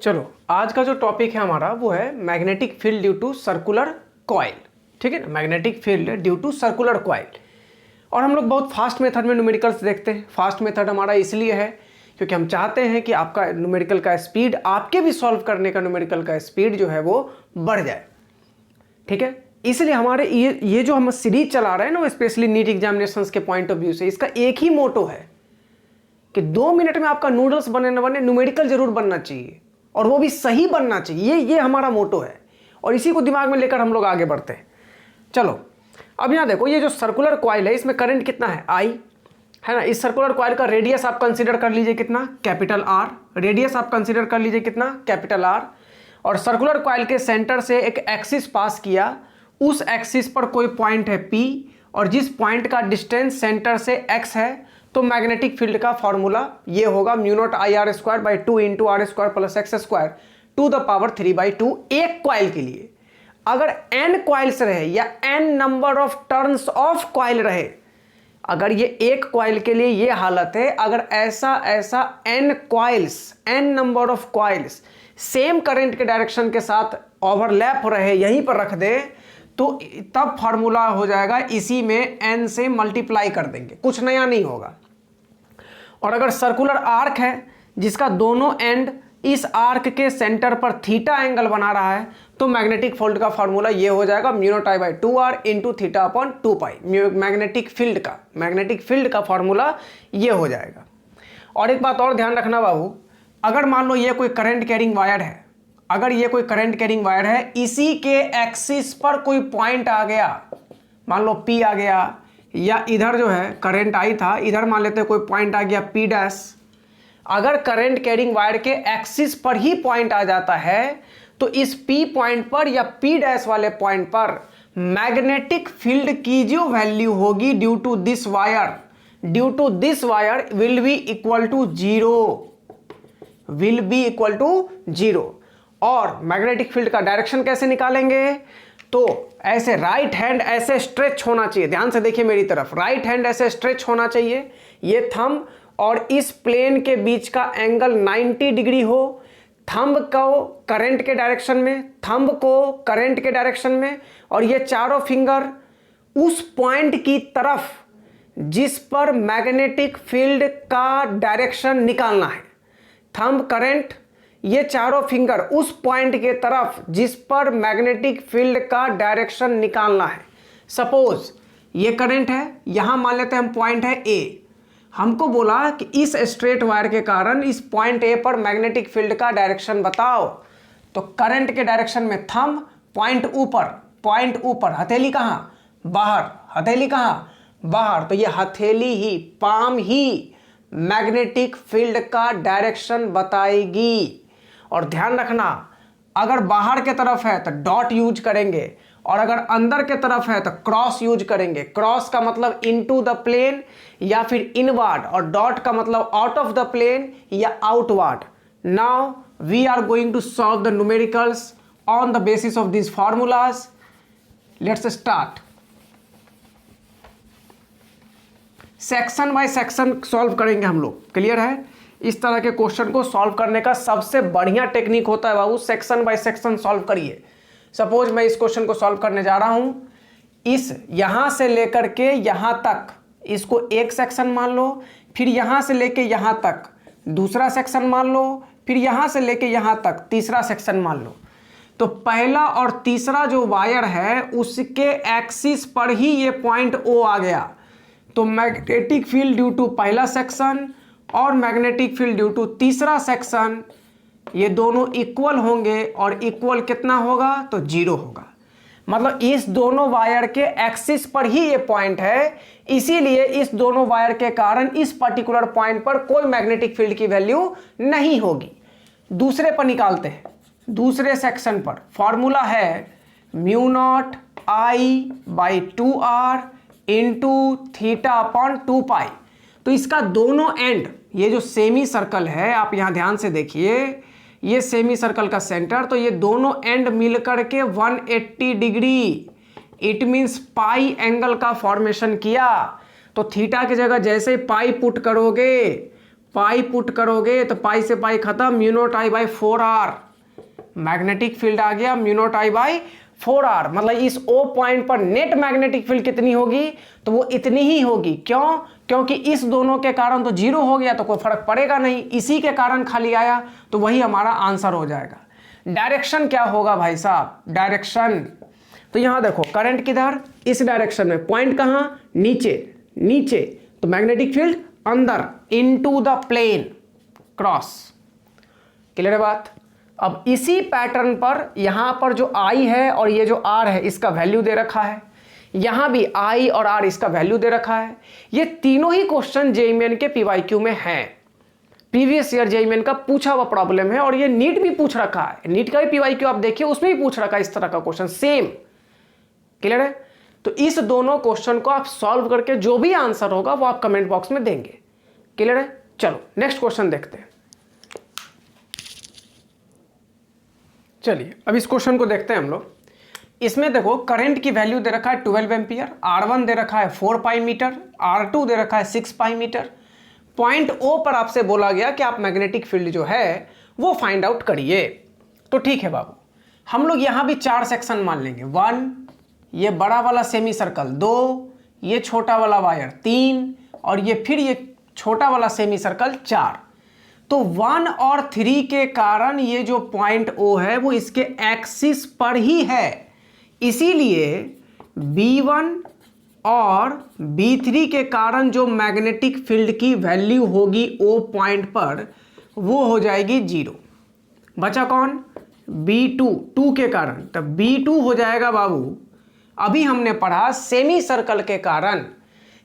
चलो आज का जो टॉपिक है हमारा वो है magnetic field due to circular coil. ठीक है ना, magnetic field due to circular coil. और हम लोग बहुत फास्ट मेथड में न्यूमेरिकल्स देखते हैं। फास्ट मेथड हमारा इसलिए है क्योंकि हम चाहते हैं कि आपका न्यूमेरिकल का स्पीड, आपके भी सॉल्व करने का न्यूमेरिकल का स्पीड जो है वो बढ़ जाए। ठीक है, इसलिए हमारे ये जो हम सीरीज चला रहे हैं ना, वो स्पेशली नीट एग्जामिनेशंस के पॉइंट ऑफ व्यू से इसका एक ही मोटो है कि 2 मिनट में आपका नूडल्स बने न बने, न्यूमेरिकल जरूर बनना चाहिए और वो भी सही बनना चाहिए। ये हमारा मोटो है और इसी को दिमाग में लेकर हम लोग आगे बढ़ते हैं। चलो अब यहाँ देखो, ये जो सर्कुलर कॉइल है इसमें करंट कितना है, I है ना। इस सर्कुलर कॉइल का रेडियस आप कंसीडर कर लीजिए कितना, कैपिटल R। रेडियस आप कंसीडर कर लीजिए कितना, कैपिटल R। और सर्कुलर कॉइल के सेंटर से एक एक्सिस पास किया, उस एक्सिस पर कोई पॉइंट है P और जिस पॉइंट का डिस्टेंस सेंटर से x है, तो मैग्नेटिक फील्ड का फॉर्मूला ये होगा μ0I_r² 2 into r² plus x² to the power 3/2 एक कॉइल के लिए। अगर n कॉइल्स रहे या n number of turns of coil रहे, अगर ये एक कॉइल के लिए ये हालत है, अगर ऐसा n coils, n number of coils same current के डायरेक्शन के साथ ओवरलैप रहे, यहीं पर रख दे, तो तब फार्मूला हो जाएगा, इसी में n से मल्टीप्लाई कर देंगे, कुछ नया नहीं होगा। और अगर सर्कुलर आर्क है जिसका दोनों एंड इस आर्क के सेंटर पर थीटा एंगल बना रहा है, तो मैग्नेटिक फील्ड का फार्मूला ये हो जाएगा μ0I/2r इंटू θ/2π। मैग्नेटिक फील्ड का फार्मूला ये हो जाएगा। और एक बात और ध्यान रखना बाबू, अगर मान लो ये कोई करंट कैरिंग वायर है, अगर ये कोई करंट कैरिंग वायर है, इसी के एक्सिस पर कोई पॉइंट आ गया, मान लो P आ गया, या इधर जो है करंट आई था, इधर मान लेते हैं कोई पॉइंट आ गया P'। अगर करंट कैरिंग वायर के एक्सिस पर ही पॉइंट आ जाता है, तो इस P पॉइंट पर या P' वाले पॉइंट पर मैग्नेटिक फील्ड की जो वैल्यू होगी due to this wire will be equal to zero. और मैग्नेटिक फील्ड का डायरेक्शन कैसे निकालेंगे, तो ऐसे राइट हैंड ऐसे स्ट्रेच होना चाहिए, ध्यान से देखिए मेरी तरफ, राइट हैंड ऐसे स्ट्रेच होना चाहिए, ये थंब और इस प्लेन के बीच का एंगल 90 डिग्री हो, थंब को करंट के डायरेक्शन में, थंब को करंट के डायरेक्शन में, और ये चारों फिंगर उस पॉइंट की तरफ जिस पर मैग्नेटिक फील्ड का डायरेक्शन निकालना है। थंब करंट, ये चारों फिंगर उस पॉइंट के तरफ जिस पर मैग्नेटिक फील्ड का डायरेक्शन निकालना है। सपोज ये करंट है, यहां मान लेते हैं हम पॉइंट है A, हमको बोला कि इस स्ट्रेट वायर के कारण इस पॉइंट A पर मैग्नेटिक फील्ड का डायरेक्शन बताओ। तो करंट के डायरेक्शन में थंब, पॉइंट ऊपर, हथेली कहां, बाहर, हथेली कहां, बाहर, तो ये हथेली ही, पाम ही मैग्नेटिक फील्ड का डायरेक्शन बताएगी। और ध्यान रखना, अगर बाहर के तरफ है तो डॉट यूज करेंगे, और अगर अंदर के तरफ है तो क्रॉस यूज करेंगे। क्रॉस का मतलब इनटू द प्लेन या फिर इनवर्ड, और डॉट का मतलब आउट ऑफ द प्लेन या outward. Now we are going to solve the numericals on the basis of this formulas. Let's start. Section by section solve करेंगे हम लोग, क्लियर है। इस तरह के क्वेश्चन को सॉल्व करने का सबसे बढ़िया टेक्निक होता है बाबू, सेक्शन बाय सेक्शन सॉल्व करिए। सपोज मैं इस क्वेश्चन को सॉल्व करने जा रहा हूं, इस यहां से लेकर के यहां तक, इसको एक सेक्शन मान लो, फिर यहां से लेके यहां तक दूसरा सेक्शन मान लो, फिर यहां से लेके यहां तक तीसरा सेक्शन मान लो। तो पहला और तीसरा जो वायर है उसके एक्सिस पर ही ये पॉइंट O आ गया, तो मैग्नेटिक फील्ड ड्यू टू पहला सेक्शन और मैग्नेटिक फील्ड ड्यू टू तीसरा सेक्शन, ये दोनों इक्वल होंगे, और इक्वल कितना होगा, तो 0 होगा। मतलब इस दोनों वायर के एक्सिस पर ही ये पॉइंट है, इसीलिए इस दोनों वायर के कारण इस पर्टिकुलर पॉइंट पर कोई मैग्नेटिक फील्ड की वैल्यू नहीं होगी। दूसरे पर निकालते हैं, दूसरे सेक्शन पर फॉर्मूला है μ0I/2r इंटू θ/2π। तो इसका दोनों एंड, ये जो सेमी सर्कल है, आप यहां ध्यान से देखिए, ये सेमी सर्कल का सेंटर, तो ये दोनों एंड मिलकर के 180 degree, it means pi angle का फॉर्मेशन किया। तो थीटा की जगह जैसे पाई पुट करोगे, पाई पुट करोगे तो पाई से पाई खत्म, mu naught I by 4r, magnetic field आ गया mu naught I by 4r। मतलब इस O पॉइंट पर नेट मैग्नेटिक फील्ड कितनी होगी, तो वो इतनी ही होगी। क्यों? क्योंकि इस दोनों के कारण तो जीरो हो गया तो कोई फर्क पड़ेगा नहीं, इसी के कारण खाली आया, तो वही हमारा आंसर हो जाएगा। डायरेक्शन क्या होगा भाई साहब, डायरेक्शन तो यहां देखो करंट किधर, इस डायरेक्शन में, पॉइंट कहां, नीचे, नीचे, तो मैग्नेटिक फील्ड अंदर, into the plane, cross. Clear है बात? अब इसी पैटर्न पर यहां पर जो I है और ये जो R है इसका वैल्यू दे रखा है, यहां भी I और R इसका वैल्यू दे रखा है। ये तीनों ही क्वेश्चन जेईई के PYQ में हैं, प्रीवियस ईयर जेईई का पूछा हुआ प्रॉब्लम है, और ये नीट भी पूछ रखा है, नीट का भी PYQ आप देखिए उसमें भी पूछ रखा है इस तरह का क्वेश्चन सेम। क्लियर है? तो इस दोनों क्वेश्चन को आप सॉल्व करके जो भी आंसर होगा वो आप कमेंट बॉक्स में देंगे। क्लियर है? चलो नेक्स्ट क्वेश्चन देखते हैं। चलिए अब इस क्वेश्चन को देखते हैं हम लोग। इसमें देखो करंट की वैल्यू दे रखा है 12 एम्पियर, R1 दे रखा है 4 पाई मीटर, R2 दे रखा है 6 पाई मीटर। पॉइंट O पर आपसे बोला गया कि आप मैग्नेटिक फील्ड जो है वो फाइंड आउट करिए। तो ठीक है बाबू, हम लोग यहां भी 4 सेक्शन मान लेंगे, 1, ये बड़ा वाला सेमी सर्कल 2, ये छोटा वाला वायर 3, और ये फिर ये छोटा वाला सेमी सर्कल 4। तो 1 और 3 के कारण ये जो पॉइंट O है वो इसके एक्सिस पर ही है, इसीलिए B1 और B3 के कारण जो मैग्नेटिक फील्ड की वैल्यू होगी O पॉइंट पर वो हो जाएगी 0। बचा कौन? B2, 2 के कारण, तब B2 हो जाएगा बाबू, अभी हमने पढ़ा सेमी सर्कल के कारण,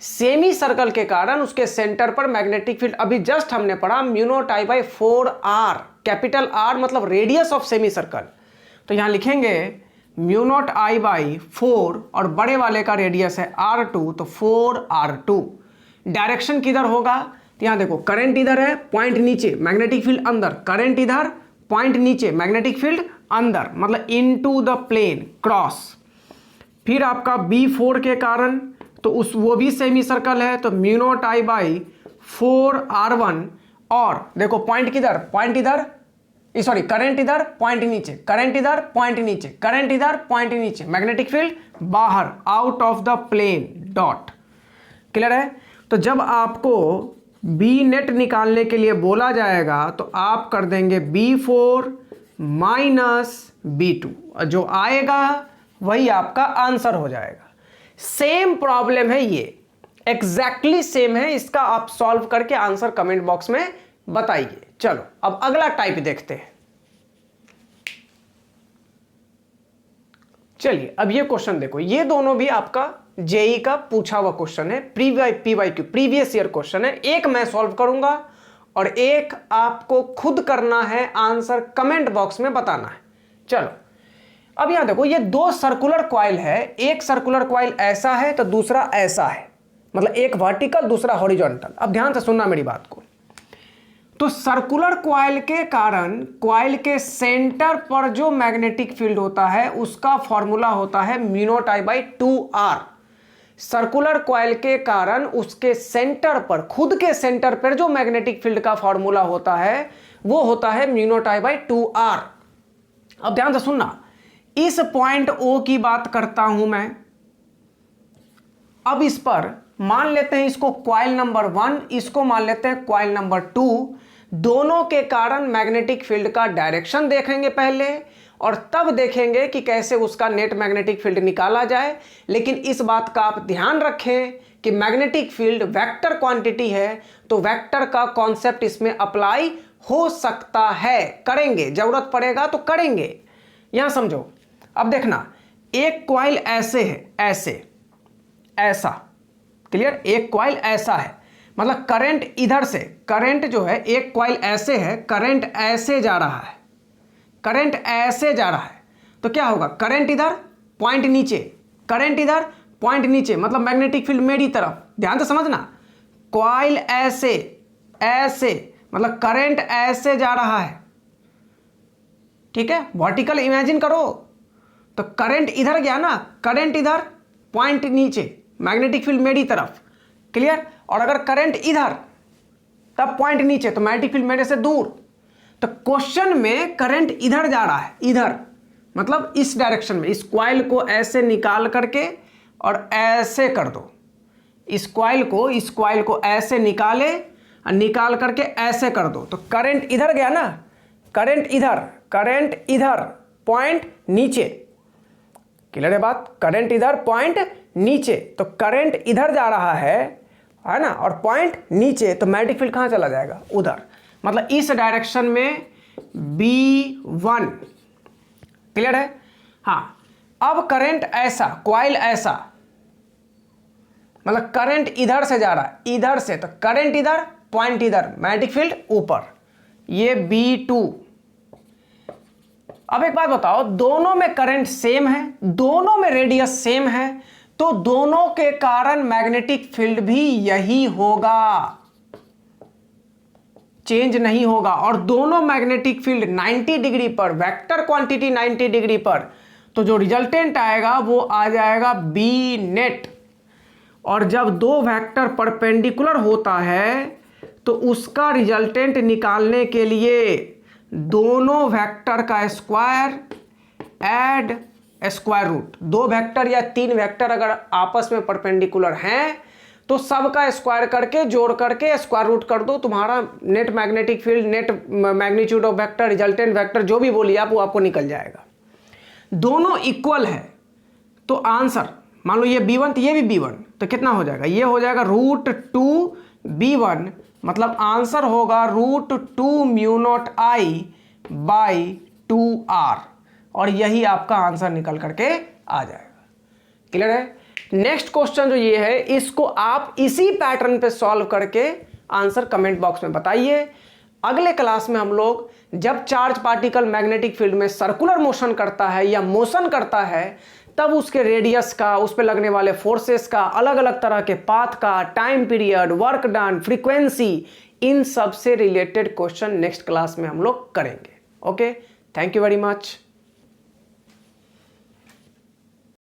सेमी सर्कल के कारण उसके सेंटर पर मैग्नेटिक फील्ड, अभी जस्ट हमने पढ़ा mu naught I by 4r, capital R मतलब रेडियस ऑफ सेमी सर्कल। तो यहां लिखेंगे म्यू नॉट आई बाई 4 और बड़े वाले का रेडियस है R2, तो 4r2। डायरेक्शन किधर होगा, तो यहां देखो करंट इधर है, पॉइंट नीचे, मैग्नेटिक फील्ड अंदर, करंट इधर, पॉइंट नीचे, मैग्नेटिक फील्ड अंदर, मतलब इनटू द प्लेन, क्रॉस। फिर आपका B4 के कारण, तो उस वो भी सेमी सर्कल है, तो mu naught I by 4r1, और देखो पॉइंट किधर, पॉइंट इधर, सॉरी करंट इधर, पॉइंट नीचे, करंट इधर, पॉइंट नीचे, करंट इधर, पॉइंट नीचे, मैग्नेटिक फील्ड बाहर, out of the plane, dot. Clear है? तो जब आपको B नेट निकालने के लिए बोला जाएगा तो आप कर देंगे B4 माइनस B2, और जो आएगा वही आपका आंसर हो जाएगा। सेम प्रॉब्लम है ये, एग्जैक्टली सेम है, इसका आप सॉल्व करके आंसर कमेंट बॉक्स में बताइए। चलो अब अगला टाइप देखते हैं। चलिए अब ये क्वेश्चन देखो, ये दोनों भी आपका जेई का पूछा हुआ क्वेश्चन है, PYQ प्रीवियस ईयर क्वेश्चन है। एक मैं सॉल्व करूंगा और एक आपको खुद करना है, आंसर कमेंट बॉक्स में बताना है। चलो अब यहां देखो, ये 2 सर्कुलर कॉइल है, एक सर्कुलर कॉइल ऐसा है तो दूसरा ऐसा है, मतलब एक वर्टिकल दूसरा हॉरिजॉन्टल। अब ध्यान से सुनना मेरी बात को। तो सर्कुलर कॉइल के कारण कॉइल के सेंटर पर जो मैग्नेटिक फील्ड होता है उसका फॉर्मूला होता है mu naught I by 2r। Circular coil के कारण उसके सेंटर पर, खुद के सेंटर पर जो मैग्नेटिक फील्ड का फॉर्मूला होता है वो होता है mu naught I by 2r। अब ध्यान से सुनना, इस पॉइंट O की बात करता हूं मैं। अब इस पर मान लेते हैं इसको कॉइल नंबर 1, इसको मान लेते हैं कॉइल नंबर 2। दोनों के कारण मैग्नेटिक फील्ड का डायरेक्शन देखेंगे पहले, और तब देखेंगे कि कैसे उसका नेट मैग्नेटिक फील्ड निकाला जाए। लेकिन इस बात का आप ध्यान रखें कि मैग्नेटिक फील्ड वेक्टर क्वांटिटी है, तो वेक्टर का कॉन्सेप्ट इसमें अप्लाई हो सकता है, करेंगे, जरूरत पड़ेगा तो करेंगे। यहां समझो, अब देखना, एक कॉइल ऐसे है, ऐसे, ऐसा, क्लियर, एक कॉइल ऐसा है, मतलब करंट इधर से, करंट जो है एक कॉइल ऐसे है, करंट ऐसे जा रहा है, करंट ऐसे जा रहा है, तो क्या होगा, करंट इधर, पॉइंट नीचे, करंट इधर, पॉइंट नीचे, मतलब मैग्नेटिक फील्ड मेरी तरफ। ध्यान से समझना, कॉइल ऐसे, ऐसे, मतलब करंट ऐसे जा रहा है, ठीक है, वर्टिकल इमेजिन करो, तो करंट इधर गया ना, करंट इधर, पॉइंट नीचे, मैग्नेटिक फील्ड मेरी तरफ, क्लियर। और अगर करंट इधर, तब पॉइंट नीचे, तो मैग्नेटिक फील्ड मेरे से दूर। तो क्वेश्चन में करंट इधर जा रहा है, इधर मतलब इस डायरेक्शन में। इस कॉइल को ऐसे निकाल करके और ऐसे कर दो, इस कॉइल को ऐसे निकाले और निकाल करके ऐसे कर दो, तो करंट इधर गया ना, करंट इधर, पॉइंट नीचे। क्लियर है बात? करंट इधर, पॉइंट नीचे, तो करंट इधर जा रहा है ना, और पॉइंट नीचे, तो मैग्नेटिक फील्ड कहाँ चला जाएगा? उधर, मतलब इस डायरेक्शन में B1। क्लियर है? हाँ, अब करंट ऐसा, कॉइल ऐसा, मतलब करंट इधर से जा रहा है, इधर से, तो करंट इधर, पॉइंट इधर, मैग्नेटिक फील्ड ऊपर, ये B2। अब एक बात बताओ, दोनों में करंट सेम है, दोनों में रेडियस सेम है, तो दोनों के कारण मैग्नेटिक फील्ड भी यही होगा, चेंज नहीं होगा। और दोनों मैग्नेटिक फील्ड 90 डिग्री पर, वेक्टर क्वांटिटी 90 डिग्री पर, तो जो रिजल्टेंट आएगा वो आ जाएगा बी नेट। और जब दो वेक्टर परपेंडिकुलर होता है तो उसका रिजल्टेंट निकालने के लिए दोनों वेक्टर का स्क्वायर ऐड स्क्वायर रूट, दो वेक्टर या तीन वेक्टर अगर आपस में परपेंडिकुलर हैं तो सबका स्क्वायर करके, जोड़ करके स्क्वायर रूट कर दो, तुम्हारा net magnetic field, net magnitude of vector, resultant vector जो भी बोलिए आप, वो आपको निकल जाएगा। दोनों इक्वल है तो आंसर, मान लो ये B1 तो ये भी B1, तो कितना हो जाएगा? ये हो जाएगा √2B1, मतलब आंसर होगा √2μ0I/2R, और यही आपका आंसर निकल करके आ जाएगा। क्लियर है? नेक्स्ट क्वेश्चन जो ये है, इसको आप इसी पैटर्न पे सॉल्व करके आंसर कमेंट बॉक्स में बताइए। अगले क्लास में हम लोग जब चार्ज पार्टिकल मैग्नेटिक फील्ड में सर्कुलर मोशन करता है या मोशन करता है, तब उसके रेडियस का, उस पर लगने वाले फोर्सेस का, अलग अलग तरह के पाथ का, time period, work done, frequency, इन सब से रिलेटेड क्वेश्चन नेक्स्ट क्लास में हम लोग करेंगे। Okay, thank you very much.